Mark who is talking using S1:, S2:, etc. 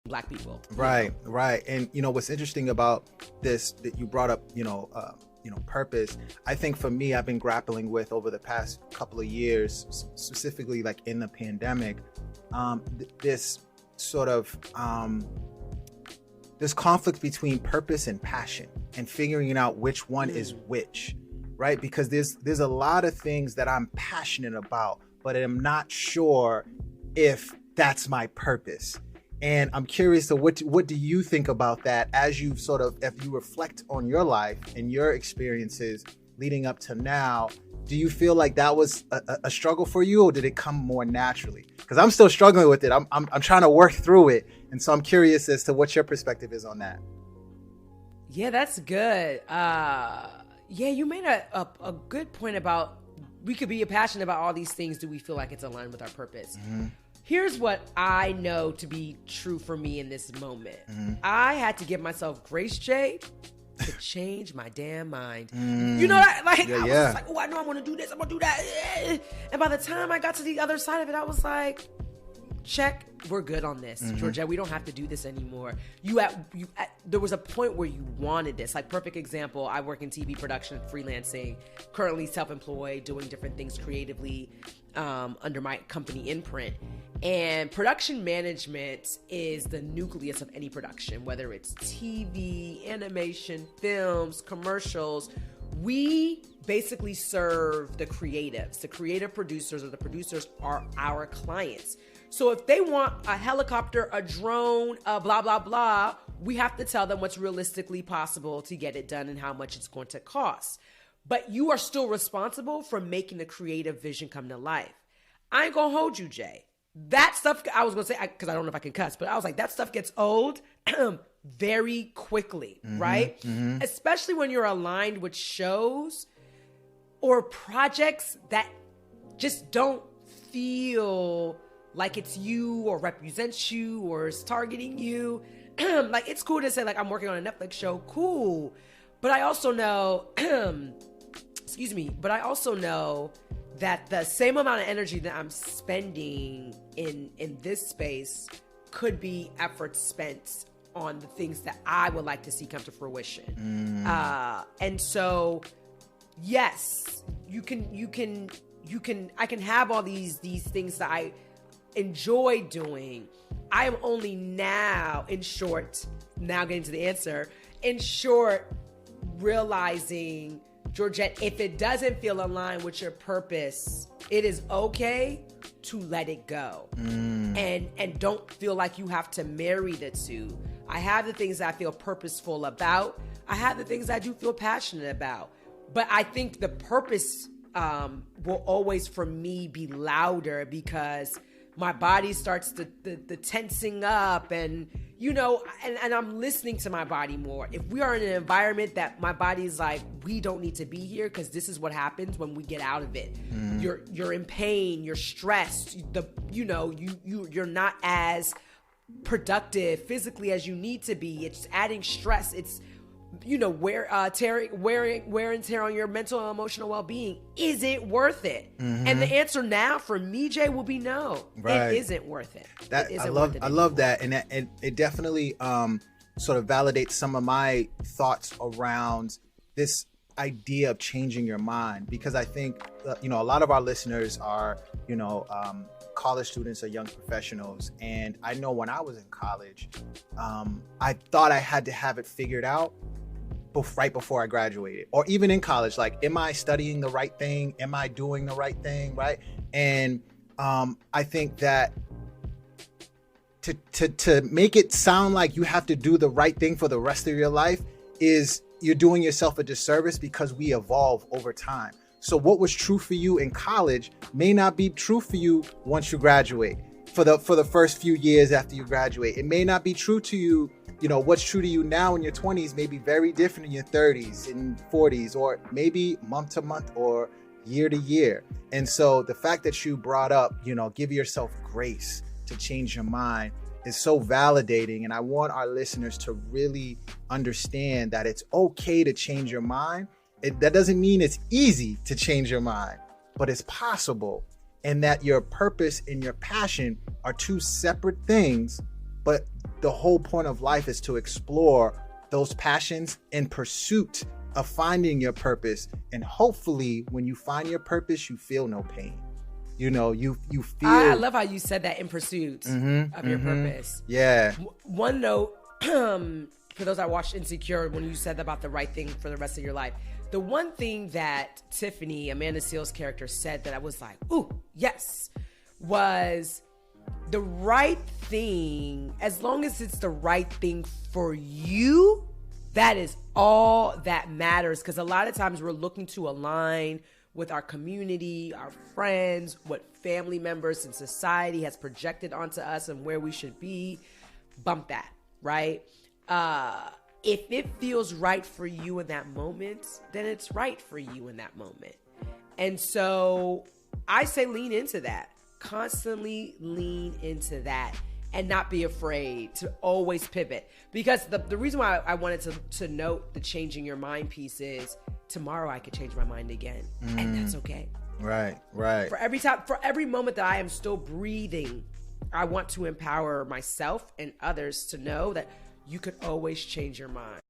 S1: Black people.
S2: Right. And what's interesting about this that you brought up, purpose. I think for me, I've been grappling with over the past couple of years, specifically like in the pandemic, this sort of this conflict between purpose and passion, and figuring out which one is which, right? Because there's a lot of things that I'm passionate about, but I'm not sure if that's my purpose. And I'm curious to what do you think about that as you sort of, if you reflect on your life and your experiences leading up to now, do you feel like that was a struggle for you, or did it come more naturally? Because I'm still struggling with it. I'm trying to work through it. And so I'm curious as to what your perspective is on that.
S1: Yeah, that's good. You made a good point about we could be passionate about all these things. Do we feel like it's aligned with our purpose? Mm-hmm. Here's what I know to be true for me in this moment. Mm-hmm. I had to give myself grace, Jay, to change my damn mind. You know that? I was like, I know I want to do this. I'm going to do that. And by the time I got to the other side of it, I was like, check, we're good on this. Mm-hmm. Georgette, we don't have to do this anymore. There was a point where you wanted this. Like, perfect example, I work in TV production, freelancing, currently self-employed, doing different things creatively under my company Imprint. And production management is the nucleus of any production, whether it's TV, animation, films, commercials. We basically serve the creatives. The creative producers or the producers are our clients. So if they want a helicopter, a drone, blah, blah, blah, we have to tell them what's realistically possible to get it done and how much it's going to cost. But you are still responsible for making the creative vision come to life. I ain't gonna hold you, Jay. That stuff, I was gonna say, because I don't know if I can cuss, but I was like, that stuff gets old very quickly, right? Mm-hmm. Especially when you're aligned with shows or projects that just don't feel like it's you or represents you or is targeting you. Like, it's cool to say, like, I'm working on a Netflix show, cool. But I also know, but I also know that the same amount of energy that I'm spending in this space could be effort spent on the things that I would like to see come to fruition. And so, yes, I can have all these things that I enjoy doing. I am only now getting to the answer, realizing, Georgette, if it doesn't feel aligned with your purpose, it is okay to let it go. And don't feel like you have to marry the two. I have the things that I feel purposeful about. I have the things I do feel passionate about. But I think the purpose will always, for me, be louder because my body starts the tensing up and, and I'm listening to my body more. If we are in an environment that my body's like, we don't need to be here because this is what happens when we get out of it. You're in pain, you're stressed, you're not as productive physically as you need to be. It's adding stress. It's wear and tear on your mental and emotional well-being. Is it worth it? And the answer now for me, Jay, will be no. Right. It isn't worth it.
S2: I love that, and it definitely sort of validates some of my thoughts around this idea of changing your mind, because I think a lot of our listeners are college students or young professionals, and I know when I was in college, I thought I had to have it figured out right before I graduated, or even in college. Like, am I studying the right thing? Am I doing the right thing? Right. And I think that to make it sound like you have to do the right thing for the rest of your life is you're doing yourself a disservice, because we evolve over time. So what was true for you in college may not be true for you once you graduate. For the first few years after you graduate, it may not be true to you. What's true to you now in your 20s may be very different in your 30s and 40s, or maybe month to month or year to year. And so the fact that you brought up, give yourself grace to change your mind is so validating. And I want our listeners to really understand that it's okay to change your mind. That doesn't mean it's easy to change your mind, but it's possible. And that your purpose and your passion are two separate things, but the whole point of life is to explore those passions in pursuit of finding your purpose. And hopefully when you find your purpose, you feel no pain. You know, you feel.
S1: I love how you said that, in pursuit of your purpose.
S2: Yeah.
S1: One note, for those that watched Insecure, when you said about the right thing for the rest of your life, the one thing that Tiffany, Amanda Seale's character, said that I was like, ooh, yes, was the right thing, as long as it's the right thing for you, that is all that matters. Because a lot of times we're looking to align with our community, our friends, what family members and society has projected onto us and where we should be. Bump that, right? If it feels right for you in that moment, then it's right for you in that moment. And so I say lean into that. Constantly lean into that and not be afraid to always pivot. Because the reason why I wanted to note the changing your mind piece is tomorrow I could change my mind again. And that's okay.
S2: Right.
S1: For every moment that I am still breathing, I want to empower myself and others to know that you could always change your mind.